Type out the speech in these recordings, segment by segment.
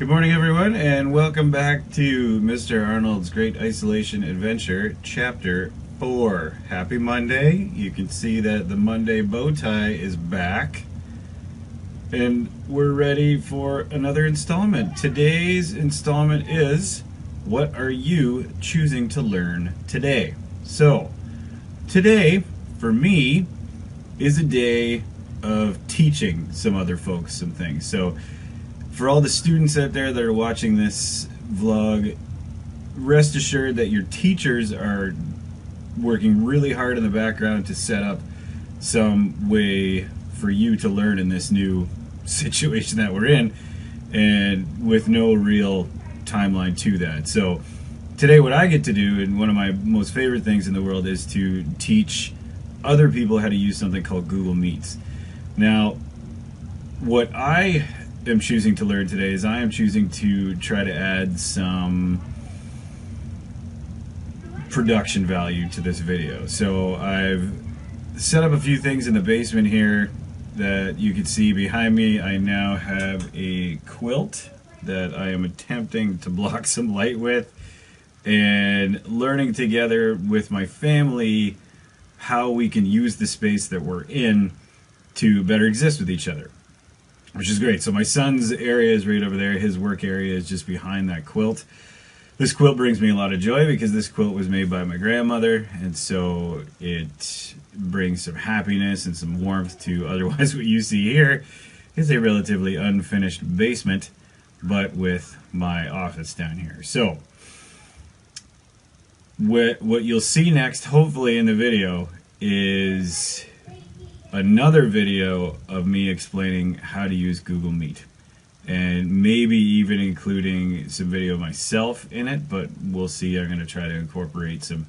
Good morning, everyone, and welcome back to Mr. Arnold's Great Isolation Adventure, Chapter 4. Happy Monday. You can see that the Monday bow tie is back, and we're ready for another installment. Today's installment is, what are you choosing to learn today? So, today, for me, is a day of teaching some other folks some things. So, for all the students out there that are watching this vlog, rest assured that your teachers are working really hard in the background to set up some way for you to learn in this new situation that we're in, and with no real timeline to that. So today what I get to do, and one of my most favorite things in the world, is to teach other people how to use something called Google Meets. Now, what I am choosing to learn today is I am choosing to try to add some production value to this video. So I've set up a few things in the basement here that you can see behind me. I now have a quilt that I am attempting to block some light with, and learning together with my family how we can use the space that we're in to better exist with each other, which is great. So my son's area is right over there. His work area is just behind that quilt. This quilt brings me a lot of joy because this quilt was made by my grandmother, and so it brings some happiness and some warmth to otherwise what you see here is a relatively unfinished basement, but with my office down here. So what you'll see next, hopefully in the video, is another video of me explaining how to use Google Meet, and maybe even including some video of myself in it, but we'll see. I'm going to try to incorporate some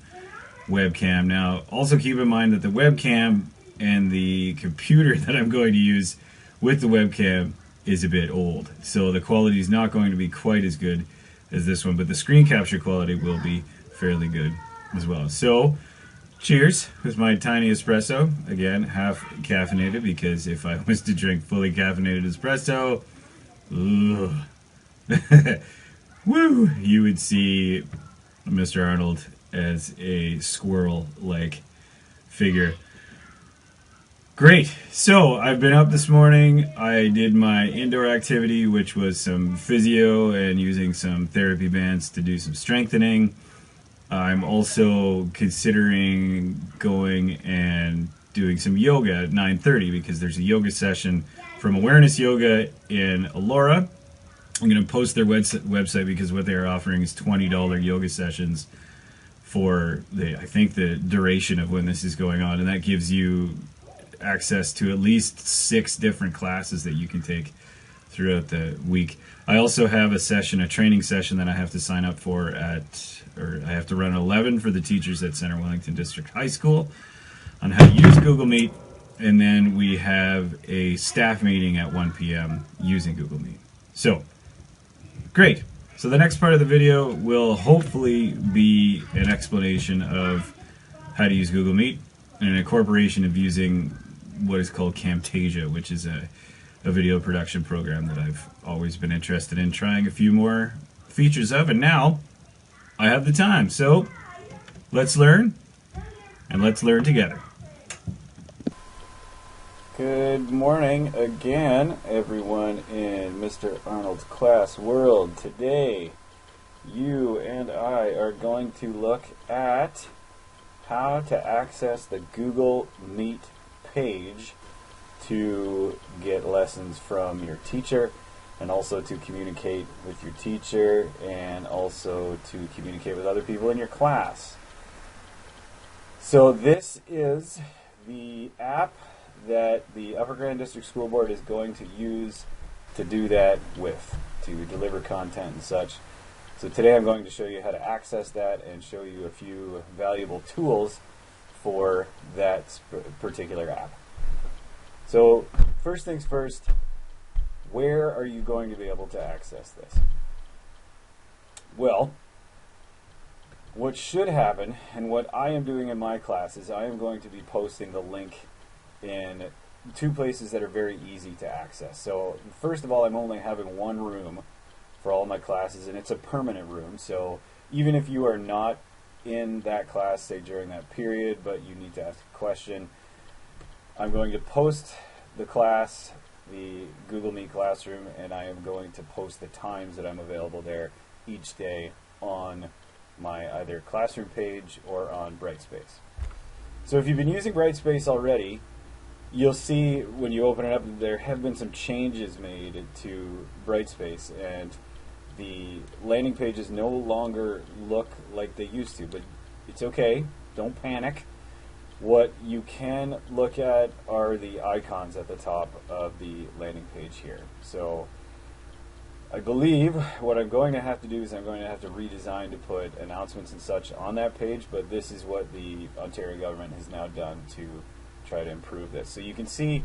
webcam. Now, also keep in mind that the webcam and the computer that I'm going to use with the webcam is a bit old, so the quality is not going to be quite as good as this one, but the screen capture quality will be fairly good as well. So cheers with my tiny espresso. Again, half caffeinated, because if I was to drink fully caffeinated espresso, woo, you would see Mr. Arnold as a squirrel-like figure. Great. So I've been up this morning. I did my indoor activity, which was some physio and using some therapy bands to do some strengthening. I'm also considering going and doing some yoga at 9:30 because there's a yoga session from Awareness Yoga in Elora. I'm going to post their website because what they're offering is $20 yoga sessions for I think the duration of when this is going on, and that gives you access to at least 6 different classes that you can take throughout the week. I also have a training session that I have to sign up for I have to run 11 for the teachers at Center Wellington District High School on how to use Google Meet, and then we have a staff meeting at 1 p.m. using Google Meet. So, great. So the next part of the video will hopefully be an explanation of how to use Google Meet and an incorporation of using what is called Camtasia, which is a video production program that I've always been interested in trying a few more features of, and now I have the time. So let's learn, and let's learn together. Good morning again, everyone in Mr. Arnold's class world. Today, you and I are going to look at how to access the Google Meet page to get lessons from your teacher, and also to communicate with your teacher, and also to communicate with other people in your class. So this is the app that the Upper Grand District School Board is going to use to do that with, to deliver content and such. So today I'm going to show you how to access that and show you a few valuable tools for that particular app. So first things first, where are you going to be able to access this? Well, what should happen, and what I am doing in my class, is I am going to be posting the link in 2 places that are very easy to access. So first of all, I'm only having one room for all my classes, and it's a permanent room. So even if you are not in that class, say during that period, but you need to ask a question, I'm going to post the class, the Google Meet classroom, and I am going to post the times that I'm available there each day on my either classroom page or on Brightspace. So if you've been using Brightspace already, you'll see when you open it up there have been some changes made to Brightspace, and the landing pages no longer look like they used to, but it's okay, don't panic. What you can look at are the icons at the top of the landing page here. So I believe what I'm going to have to do is I'm going to have to redesign to put announcements and such on that page, but this is what the Ontario government has now done to try to improve this. So you can see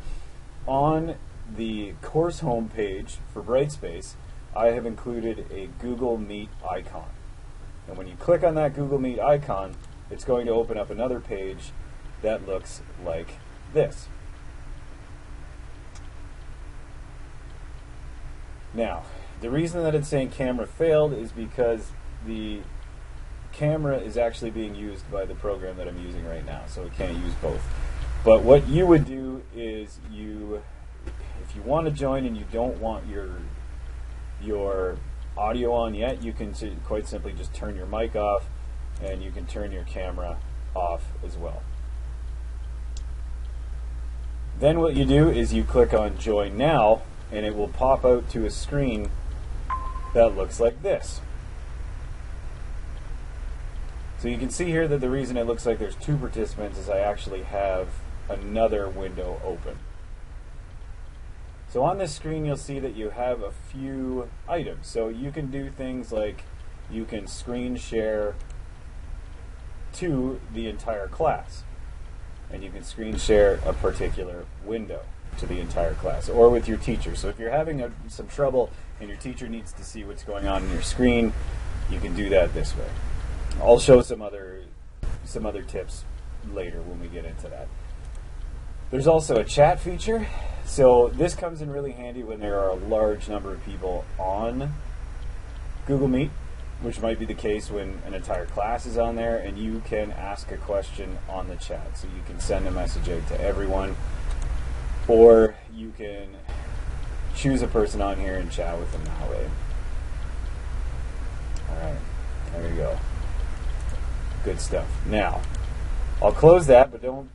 on the course home page for Brightspace, I have included a Google Meet icon. And when you click on that Google Meet icon, it's going to open up another page that looks like this. Now, the reason that it's saying camera failed is because the camera is actually being used by the program that I'm using right now, so it can't use both. But what you would do is if you want to join and you don't want your audio on yet, you can quite simply just turn your mic off, and you can turn your camera off as well. Then what you do is you click on Join Now, and it will pop out to a screen that looks like this. So you can see here that the reason it looks like there's two participants is I actually have another window open. So on this screen you'll see that you have a few items. So you can do things like you can screen share to the entire class, and you can screen share a particular window to the entire class, or with your teacher. So if you're having some trouble and your teacher needs to see what's going on your screen, you can do that this way. I'll show some other tips later when we get into that. There's also a chat feature. So this comes in really handy when there are a large number of people on Google Meet, which might be the case when an entire class is on there, and you can ask a question on the chat. So you can send a message out to everyone, or you can choose a person on here and chat with them that way. Alright, there you go. Good stuff. Now, I'll close that, but don't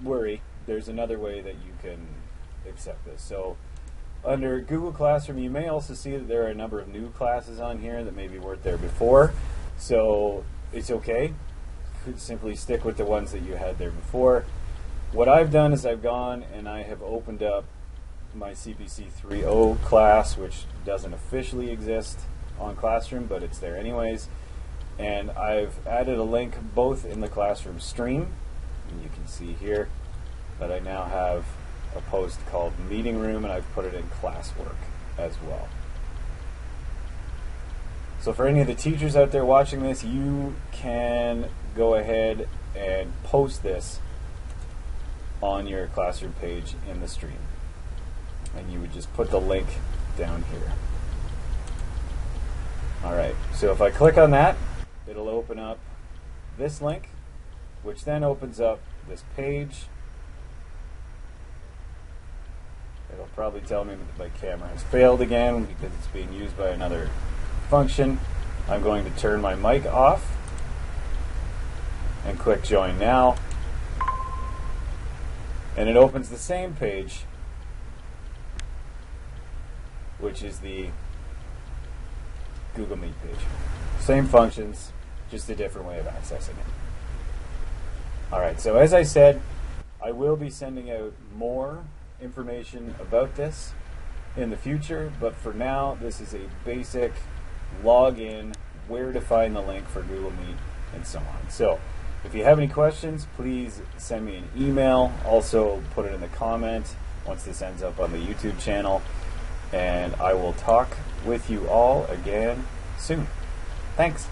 worry. There's another way that you can accept this. So under Google Classroom, you may also see that there are a number of new classes on here that maybe weren't there before. So it's okay. You could simply stick with the ones that you had there before. What I've done is I've gone and I have opened up my CPC 3.0 class, which doesn't officially exist on Classroom, but it's there anyways. And I've added a link both in the Classroom stream, and you can see here that I now have a post called Meeting Room, and I've put it in classwork as well. So for any of the teachers out there watching this, you can go ahead and post this on your classroom page in the stream. And you would just put the link down here. Alright, so if I click on that, it'll open up this link, which then opens up this page. It'll probably tell me that my camera has failed again because it's being used by another function. I'm going to turn my mic off and click Join Now. And it opens the same page, which is the Google Meet page. Same functions, just a different way of accessing it. Alright, so as I said, I will be sending out more information about this in the future, but for now, this is a basic login, where to find the link for Google Meet, and so on. So, if you have any questions, please send me an email. Also, put it in the comment once this ends up on the YouTube channel, and I will talk with you all again soon. Thanks.